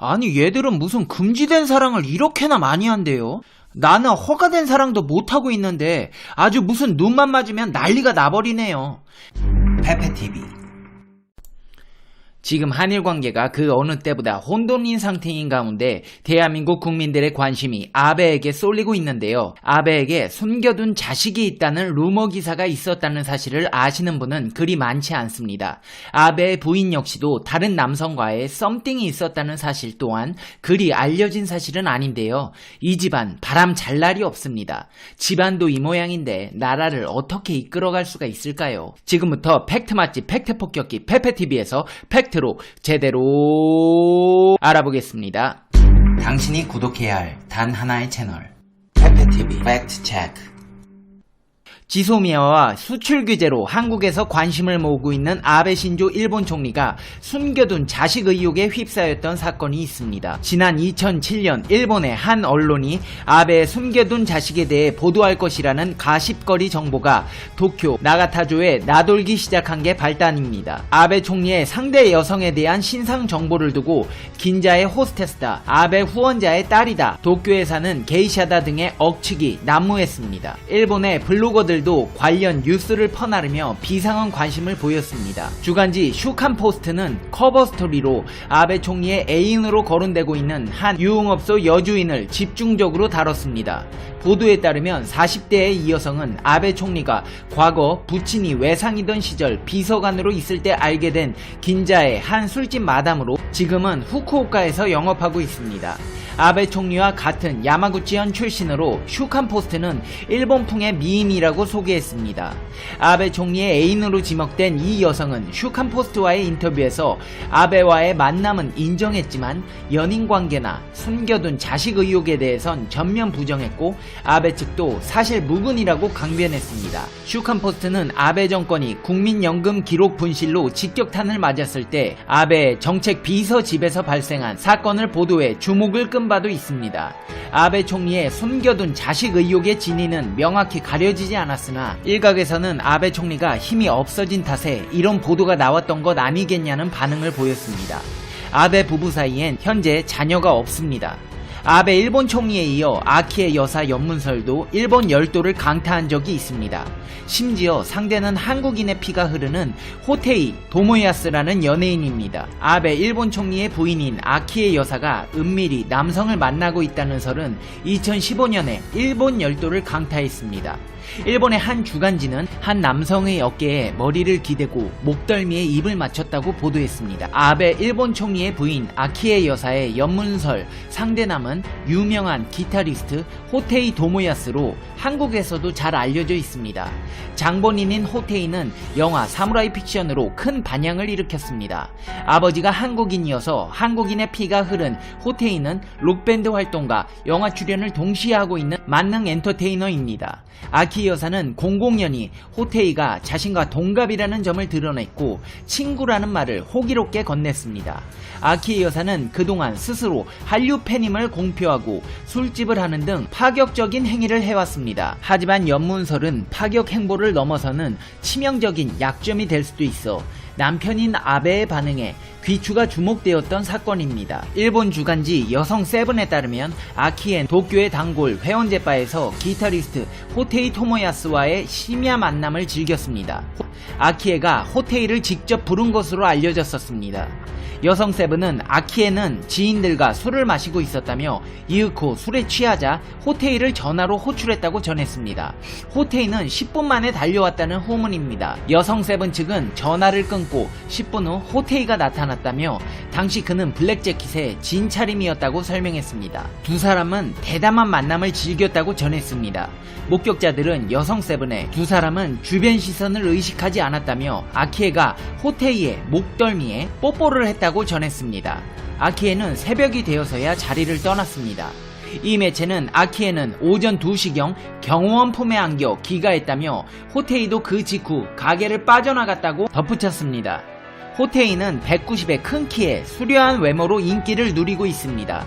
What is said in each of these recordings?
아니 얘들은 무슨 금지된 사랑을 이렇게나 많이 한대요? 나는 허가된 사랑도 못하고 있는데 아주 무슨 눈만 맞으면 난리가 나버리네요. 페페TV. 지금 한일 관계가 그 어느 때보다 혼돈인 상태인 가운데 대한민국 국민들의 관심이 아베에게 쏠리고 있는데요. 아베에게 숨겨둔 자식이 있다는 루머 기사가 있었다는 사실을 아시는 분은 그리 많지 않습니다. 아베의 부인 역시도 다른 남성과의 썸띵이 있었다는 사실 또한 그리 알려진 사실은 아닌데요. 이 집안 바람 잘 날이 없습니다. 집안도 이 모양인데 나라를 어떻게 이끌어갈 수가 있을까요? 지금부터 팩트 맛집 팩트 폭격기 페페TV에서 팩트로 제대로 알아보겠습니다. 당신이 구독해야 할 단 하나의 채널 페페TV 팩트 체크. 지소미아와 수출 규제로 한국에서 관심을 모으고 있는 아베 신조 일본 총리가 숨겨둔 자식 의혹에 휩싸였던 사건이 있습니다. 지난 2007년 일본의 한 언론이 아베의 숨겨둔 자식에 대해 보도할 것이라는 가십거리 정보가 도쿄 나가타조에 나돌기 시작한 게 발단입니다. 아베 총리의 상대 여성에 대한 신상 정보를 두고 긴자의 호스테스다, 아베 후원자의 딸이다, 도쿄에 사는 게이샤다 등의 억측이 난무했습니다. 일본의 블로거들 도 관련 뉴스를 퍼나르며 비상한 관심을 보였습니다. 주간지 슈칸포스트는 커버 스토리로 아베 총리의 애인으로 거론되고 있는 한 유흥업소 여주인을 집중적으로 다뤘습니다. 보도에 따르면 40대의 이 여성은 아베 총리가 과거 부친이 외상이던 시절 비서관으로 있을 때 알게 된 긴자의 한 술집 마담으로 지금은 후쿠오카에서 영업하고 있습니다. 아베 총리와 같은 야마구치현 출신으로 슈칸포스트는 일본풍의 미인이라고 소개했습니다. 아베 총리의 애인으로 지목된 이 여성은 슈칸포스트와의 인터뷰에서 아베와의 만남은 인정했지만 연인관계나 숨겨둔 자식 의혹에 대해선 전면 부정했고 아베 측도 사실 무근이라고 강변했습니다. 슈칸포스트는 아베 정권이 국민연금 기록 분실로 직격탄을 맞았을 때 아베의 정책 비서 집에서 발생한 사건을 보도해 주목을 끈 바도 있습니다. 아베 총리의 숨겨둔 자식 의혹의 진위는 명확히 가려지지 않았으나 일각에서는 아베 총리가 힘이 없어진 탓에 이런 보도가 나왔던 것 아니겠냐는 반응을 보였습니다. 아베 부부 사이엔 현재 자녀가 없습니다. 아베 일본 총리에 이어 아키에 여사 연문설도 일본 열도를 강타한 적이 있습니다. 심지어 상대는 한국인의 피가 흐르는 호테이 도모야스라는 연예인입니다. 아베 일본 총리의 부인인 아키에 여사가 은밀히 남성을 만나고 있다는 설은 2015년에 일본 열도를 강타했습니다. 일본의 한 주간지는 한 남성의 어깨에 머리를 기대고 목덜미에 입을 맞췄다고 보도했습니다. 아베 일본 총리의 부인 아키에 여사의 연문설 상대남은 유명한 기타리스트 호테이 도모야스로 한국에서도 잘 알려져 있습니다. 장본인인 호테이는 영화 사무라이 픽션으로 큰 반향을 일으켰습니다. 아버지가 한국인이어서 한국인의 피가 흐른 호테이는 록밴드 활동과 영화 출연을 동시에 하고 있는 만능 엔터테이너입니다. 아키 여사는 00년이 호테이가 자신과 동갑이라는 점을 드러냈고 친구라는 말을 호기롭게 건넸습니다. 아키 여사는 그동안 스스로 한류 팬임을 공표하고 술집을 하는 등 파격적인 행위를 해왔습니다. 하지만 연문설은 파격 행보를 넘어서는 치명적인 약점이 될 수도 있어 남편인 아베의 반응에 귀추가 주목되었던 사건입니다. 일본 주간지 여성 세븐에 따르면 아키엔 도쿄의 단골 회원제바에서 기타리스트 호테이 토모야스와의 심야 만남을 즐겼습니다. 아키에가 호테이를 직접 부른 것으로 알려졌었습니다. 여성 세븐은 아키에는 지인들과 술을 마시고 있었다며 이윽고 술에 취하자 호테이를 전화로 호출했다고 전했습니다. 호테이는 10분 만에 달려왔다는 후문입니다. 여성 세븐 측은 전화를 끊고 10분 후 호테이가 나타났다며 당시 그는 블랙재킷에 진 차림이었다고 설명했습니다. 두 사람은 대담한 만남을 즐겼다고 전했습니다. 목격자들은 여성 세븐에 두 사람은 주변 시선을 의식하지 않았다며 아키에가 호테이의 목덜미에 뽀뽀를 했다고 전했습니다. 아키에는 새벽이 되어서야 자리를 떠났습니다. 이 매체는 아키에는 오전 2시경 경호원 품에 안겨 귀가했다며 호테이도 그 직후 가게를 빠져나갔다고 덧붙였습니다. 호테이는 190의 큰 키에 수려한 외모로 인기를 누리고 있습니다.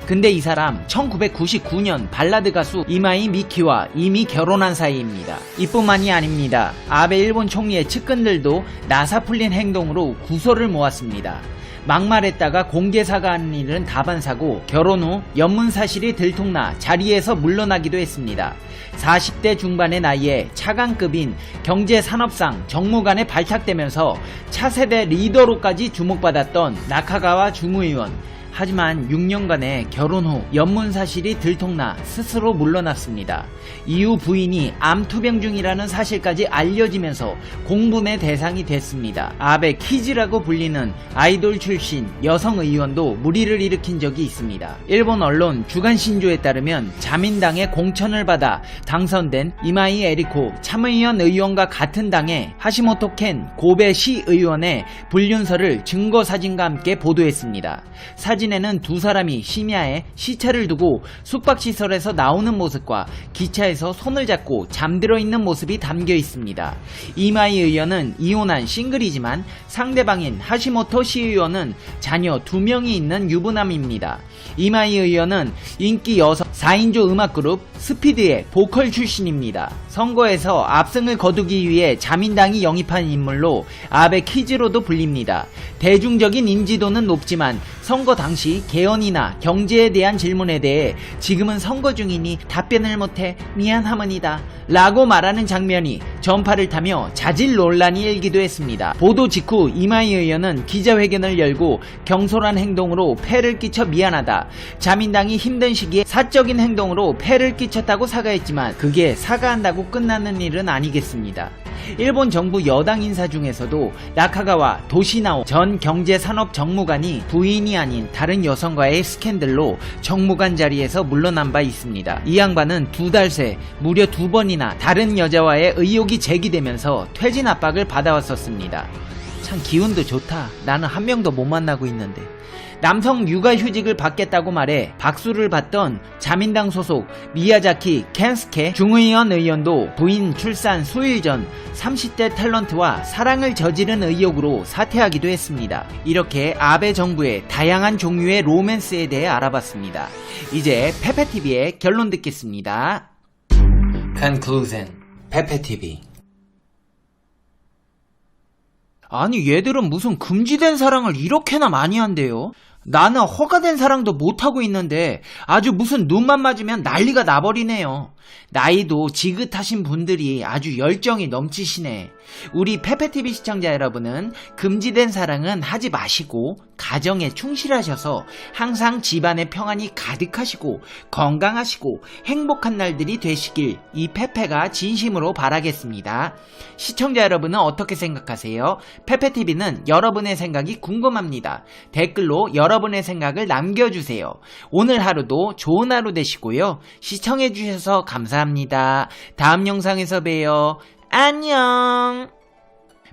근데 이 사람 1999년 발라드 가수 이마이 미키와 이미 결혼한 사이입니다. 이뿐만이 아닙니다. 아베 일본 총리의 측근들도 나사 풀린 행동으로 구설을 모았습니다. 막말했다가 공개 사과하는 일은 다반사고 결혼 후 연문 사실이 들통나 자리에서 물러나기도 했습니다. 40대 중반의 나이에 차관급인 경제산업상 정무관에 발탁되면서 차세대 리더로까지 주목받았던 나카가와 중의원. 하지만 6년간의 결혼 후 연문 사실이 들통나 스스로 물러났습니다. 이후 부인이 암투병 중이라는 사실까지 알려지면서 공분의 대상이 됐습니다. 아베 키즈라고 불리는 아이돌 출신 여성 의원도 물의를 일으킨 적이 있습니다. 일본 언론 주간 신조에 따르면 자민당의 공천을 받아 당선된 이마이 에리코 참의원 의원과 같은 당의 하시모토 켄 고베 시의원의 불륜설을 증거 사진과 함께 보도했습니다. 사진에는 두 사람이 심야에 시차를 두고 숙박시설에서 나오는 모습과 기차에서 손을 잡고 잠들어 있는 모습이 담겨 있습니다. 이마이 의원은 이혼한 싱글이지만 상대방인 하시모토 시의원은 자녀 2명이 있는 유부남입니다. 이마이 의원은 인기 여성 4인조 음악그룹 스피드의 보컬 출신입니다. 선거에서 압승을 거두기 위해 자민당이 영입한 인물로 아베 키즈로도 불립니다. 대중적인 인지도는 높지만 선거 당시 개헌이나 경제에 대한 질문에 대해 지금은 선거 중이니 답변을 못해 미안하머니다 라고 말하는 장면이 전파를 타며 자질 논란이 일기도 했습니다. 보도 직후 이마이 의원은 기자회견을 열고 경솔한 행동으로 폐를 끼쳐 미안하다. 자민당이 힘든 시기에 사적인 행동으로 폐를 끼쳤다고 사과했지만 그게 사과한다고 끝나는 일은 아니겠습니다. 일본 정부 여당 인사 중에서도 나카가와 도시나오 전 경제산업정무관이 부인이 아닌 다른 여성과의 스캔들로 정무관 자리에서 물러난 바 있습니다. 이 양반은 2달 새 무려 2번이나 다른 여자와의 의혹이 제기되면서 퇴진 압박을 받아왔었습니다. 참 기운도 좋다. 나는 한 명도 못 만나고 있는데. 남성 육아휴직을 받겠다고 말해 박수를 받던 자민당 소속 미야자키 켄스케 중의원 의원도 부인 출산 수일 전 30대 탤런트와 사랑을 저지른 의혹으로 사퇴하기도 했습니다. 이렇게 아베 정부의 다양한 종류의 로맨스에 대해 알아봤습니다. 이제 페페TV의 결론 듣겠습니다. Conclusion. 페페TV. 아니 얘들은 무슨 금지된 사랑을 이렇게나 많이 한대요? 나는 허가된 사랑도 못하고 있는데 아주 무슨 눈만 맞으면 난리가 나버리네요. 나이도 지긋하신 분들이 아주 열정이 넘치시네. 우리 페페TV 시청자 여러분은 금지된 사랑은 하지 마시고 가정에 충실하셔서 항상 집안에 평안이 가득하시고 건강하시고 행복한 날들이 되시길 이 페페가 진심으로 바라겠습니다. 시청자 여러분은 어떻게 생각하세요? 페페TV는 여러분의 생각이 궁금합니다. 댓글로 여러분의 생각을 남겨주세요. 오늘 하루도 좋은 하루 되시고요. 시청해주셔서 감사합니다. 다음 영상에서 봬요. 안녕.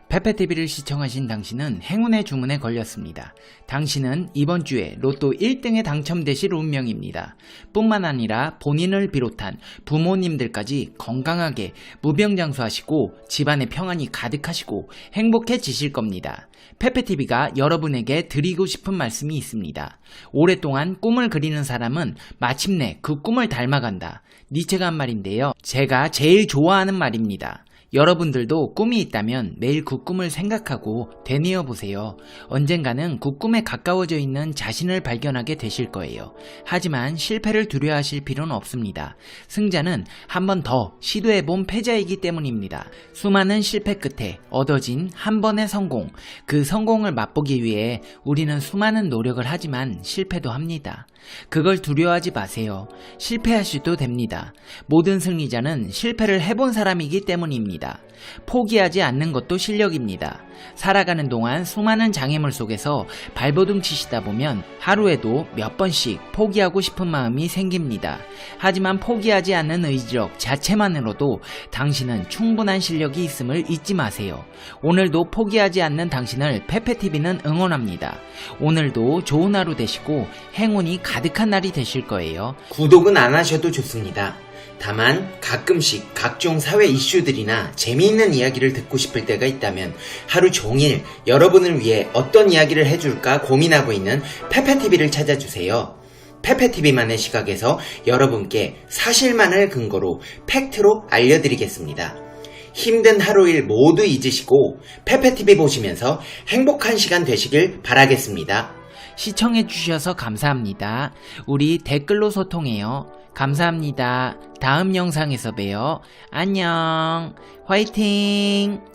페페TV를 시청하신 당신은 행운의 주문에 걸렸습니다. 당신은 이번 주에 로또 1등에 당첨되실 운명입니다. 뿐만 아니라 본인을 비롯한 부모님들까지 건강하게 무병장수하시고 집안에 평안이 가득하시고 행복해지실 겁니다. 페페TV가 여러분에게 드리고 싶은 말씀이 있습니다. 오랫동안 꿈을 그리는 사람은 마침내 그 꿈을 닮아간다. 니체가 한 말인데요. 제가 제일 좋아하는 말입니다. 여러분들도 꿈이 있다면 매일 그 꿈을 생각하고 되뇌어 보세요. 언젠가는 그 꿈에 가까워져 있는 자신을 발견하게 되실 거예요. 하지만 실패를 두려워하실 필요는 없습니다. 승자는 한 번 더 시도해본 패자이기 때문입니다. 수많은 실패 끝에 얻어진 한 번의 성공, 그 성공을 맛보기 위해 우리는 수많은 노력을 하지만 실패도 합니다. 그걸 두려워하지 마세요. 실패하셔도 됩니다. 모든 승리자는 실패를 해본 사람이기 때문입니다. 포기하지 않는 것도 실력입니다. 살아가는 동안 수많은 장애물 속에서 발버둥 치시다 보면 하루에도 몇 번씩 포기하고 싶은 마음이 생깁니다. 하지만 포기하지 않는 의지력 자체만으로도 당신은 충분한 실력이 있음을 잊지 마세요. 오늘도 포기하지 않는 당신을 페페TV는 응원합니다. 오늘도 좋은 하루 되시고 행운이 가득한 날이 되실 거예요. 구독은 안 하셔도 좋습니다. 다만 가끔씩 각종 사회 이슈들이나 재미있는 이야기를 듣고 싶을 때가 있다면 하루 종일 여러분을 위해 어떤 이야기를 해줄까 고민하고 있는 페페TV를 찾아주세요. 페페TV만의 시각에서 여러분께 사실만을 근거로 팩트로 알려드리겠습니다. 힘든 하루일 모두 잊으시고 페페TV 보시면서 행복한 시간 되시길 바라겠습니다. 시청해주셔서 감사합니다. 우리 댓글로 소통해요. 감사합니다. 다음 영상에서 봬요. 안녕. 화이팅!